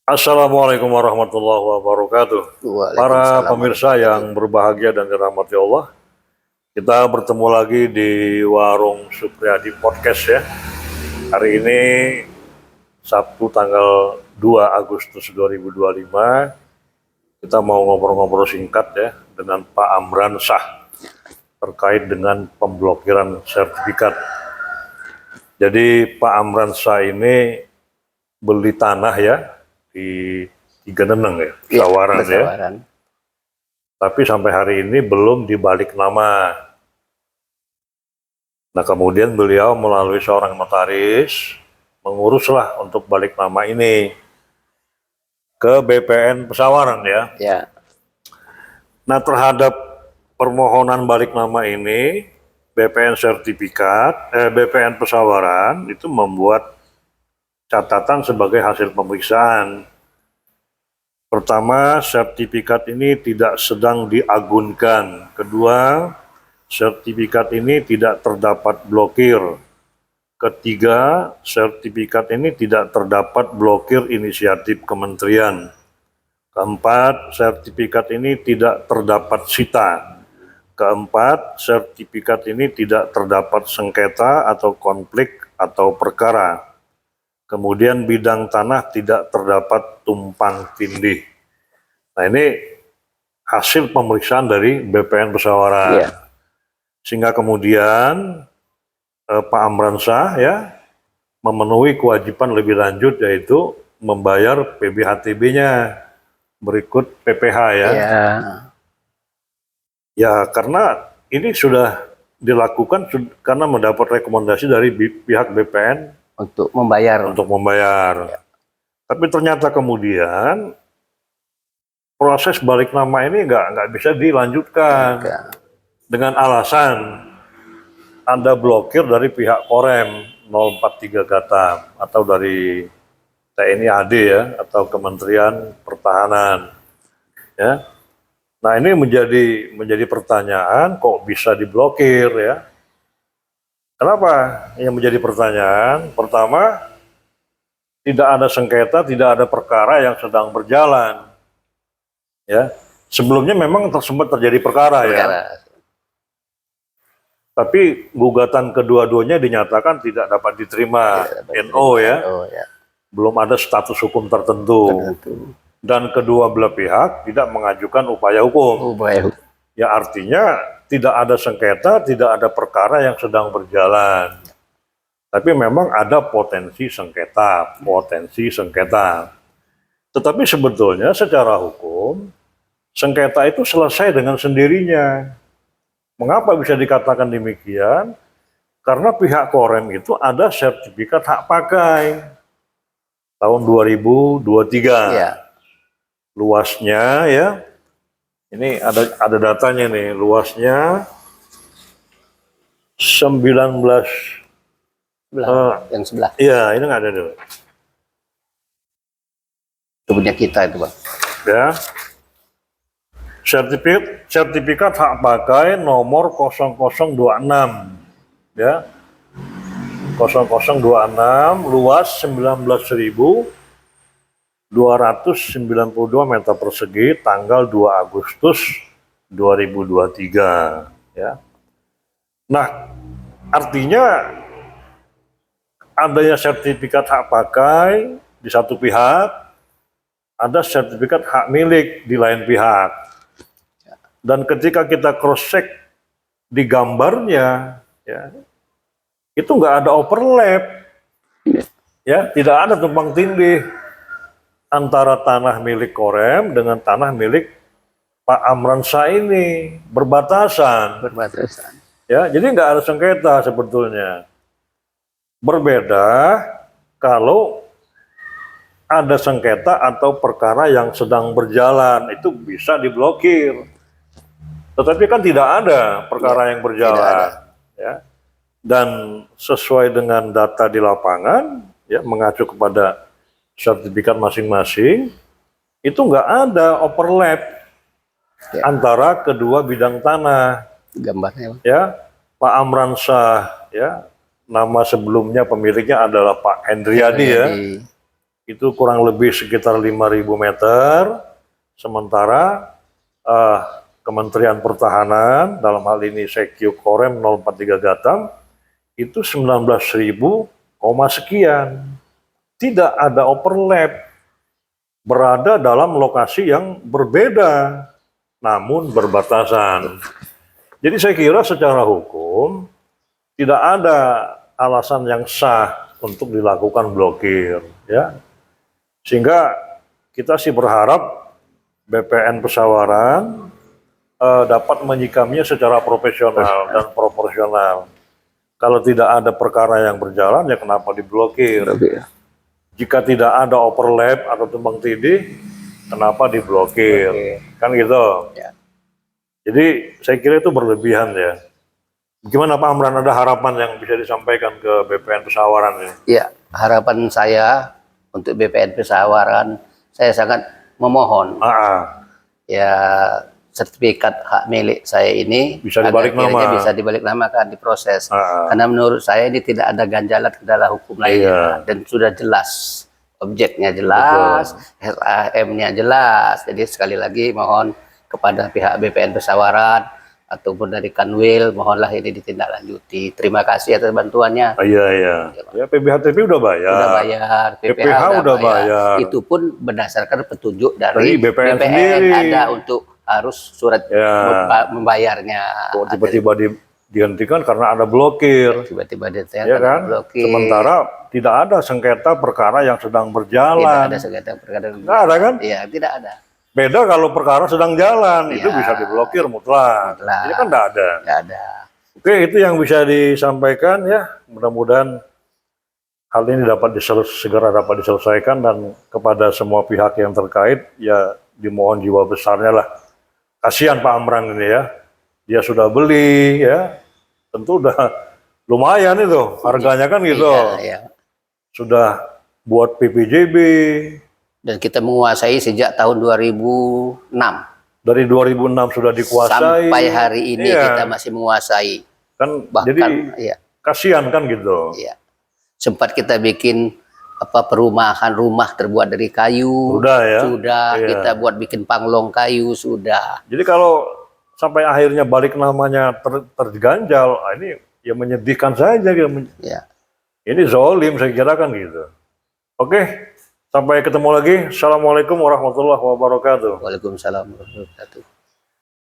Assalamualaikum warahmatullahi wabarakatuh. Para Waalaikumsalam pemirsa warahmatullahi yang berbahagia dan dirahmati Allah, kita bertemu lagi di Warung Supriyadi Podcast ya. Hari ini Sabtu tanggal 2 Agustus 2025, kita mau ngobrol-ngobrol singkat ya dengan Pak Amran Shah terkait dengan pemblokiran sertifikat. Jadi Pak Amran Shah ini beli tanah ya di Tiga Neneng ya, Pesawaran ya. Pesawaran. Tapi sampai hari ini belum dibalik nama. Nah kemudian beliau melalui seorang notaris menguruslah untuk balik nama ini ke BPN Pesawaran ya. Ya, Nah terhadap permohonan balik nama ini, BPN Pesawaran itu membuat catatan sebagai hasil pemeriksaan. Pertama, sertifikat ini tidak sedang diagunkan. Kedua, sertifikat ini tidak terdapat blokir. Ketiga, sertifikat ini tidak terdapat blokir inisiatif kementerian. Keempat, sertifikat ini tidak terdapat sita. Keempat, sertifikat ini tidak terdapat sengketa atau konflik atau perkara. Kemudian bidang tanah tidak terdapat tumpang tindih. Nah ini hasil pemeriksaan dari BPN Pesawaran. ya. Sehingga kemudian Pak Amran Shah ya memenuhi kewajiban lebih lanjut yaitu membayar PBHTB-nya berikut PPh ya. Ya, Ya karena ini sudah dilakukan karena mendapat rekomendasi dari pihak BPN untuk membayar. Ya. Tapi ternyata kemudian proses balik nama ini nggak bisa dilanjutkan dengan alasan ada blokir dari pihak Korem 043 Gatam atau dari TNI AD ya atau Kementerian Pertahanan ya. Nah ini menjadi pertanyaan kok bisa diblokir ya. Kenapa yang menjadi pertanyaan? Pertama, tidak ada sengketa, tidak ada perkara yang sedang berjalan. Ya, sebelumnya memang sempat terjadi perkara ya. Tapi gugatan kedua-duanya dinyatakan tidak dapat diterima NO ya. Belum ada status hukum tertentu. Dan kedua belah pihak tidak mengajukan upaya hukum. Ya artinya tidak ada sengketa, tidak ada perkara yang sedang berjalan. Tapi memang ada potensi sengketa. Tetapi sebetulnya secara hukum, sengketa itu selesai dengan sendirinya. Mengapa bisa dikatakan demikian? Karena pihak Korem itu ada sertifikat hak pakai tahun 2023. Ya. Luasnya ya, ini ada datanya nih, luasnya 19 yang sebelah. Iya, ini nggak ada dulu. Itu punya kita itu, Bang. Ya. Sertifikat hak pakai nomor 0026 ya. 0026 luas 19.292 meter persegi tanggal 2 Agustus 2023 ya. Nah, artinya adanya sertifikat hak pakai di satu pihak, ada sertifikat hak milik di lain pihak. Dan ketika kita cross check di gambarnya, ya, itu nggak ada overlap, ya, tidak ada tumpang tindih antara tanah milik Korem dengan tanah milik Pak Amran Shah ini berbatasan. Ya, jadi nggak ada sengketa sebetulnya. Berbeda kalau ada sengketa atau perkara yang sedang berjalan, itu bisa diblokir. Tetapi kan tidak ada perkara yang berjalan. Ya. Dan sesuai dengan data di lapangan, ya, mengacu kepada sertifikat masing-masing, itu nggak ada overlap antara kedua bidang tanah. Gambarnya. Ya, Pak Amran Shah, ya, nama sebelumnya pemiliknya adalah Pak Hendriadi ya. itu kurang lebih sekitar 5.000 meter, sementara Kementerian Pertahanan, dalam hal ini Sekyu Korem 043 Gatam, itu 19.000, sekian. Tidak ada overlap, berada dalam lokasi yang berbeda, namun berbatasan. Jadi saya kira secara hukum, tidak ada alasan yang sah untuk dilakukan blokir, ya. Sehingga kita sih berharap BPN Pesawaran dapat menyikapinya secara profesional dan proporsional. Kalau tidak ada perkara yang berjalan, ya kenapa diblokir? Jika tidak ada overlap atau tumbang tindih, kenapa diblokir? Kan gitu. Ya. Jadi saya kira itu berlebihan ya. Gimana Pak Amran, ada harapan yang bisa disampaikan ke BPN Pesawaran ini? Ya, harapan saya untuk BPN Pesawaran, saya sangat memohon ya sertifikat hak milik saya ini bisa dibalik nama, bisa dibalik namakan, diproses. Karena menurut saya ini tidak ada ganjalan kendala hukum lainnya, dan sudah jelas objeknya jelas, SAM-nya jelas. Jadi sekali lagi mohon kepada pihak BPN Pesawaran ataupun dari Kanwil, mohonlah ini ditindaklanjuti. Terima kasih atas bantuannya. Iya. Ya, PBHTP udah bayar. Udah bayar, PPH udah bayar. Itu pun berdasarkan petunjuk dari BPN sendiri. Ada untuk harus surat membayarnya. Kok tiba-tiba dihentikan karena ada blokir. Tiba-tiba dihentikan ya kan? blokir. Sementara tidak ada sengketa perkara yang sedang berjalan. Tidak ada sengketa perkara. Tidak ada kan? Iya, tidak ada. Beda kalau perkara sedang jalan, itu bisa diblokir mutlak. Ini kan tidak ada. Tidak ada. Oke, itu yang bisa disampaikan ya. Mudah-mudahan hal ini segera dapat diselesaikan, dan kepada semua pihak yang terkait ya dimohon jiwa besarnya lah. Kasihan Pak Amran ini ya. Dia sudah beli ya. Tentu udah lumayan itu harganya kan gitu. Iya. Sudah buat PPJB. Dan kita menguasai sejak tahun 2006. Dari 2006 sudah dikuasai. Sampai hari ini kita masih menguasai. Kan bahkan jadi kasihan kan gitu. Iya. Sempat kita bikin perumahan rumah terbuat dari kayu. Sudah ya. Sudah kita buat bikin panglong kayu sudah. Jadi kalau sampai akhirnya balik namanya terganjal, ini ya menyedihkan saja. Ya. Ini zolim saya kira kan gitu. Oke. Sampai ketemu lagi. Assalamualaikum warahmatullahi wabarakatuh. Waalaikumsalam warahmatullahi wabarakatuh.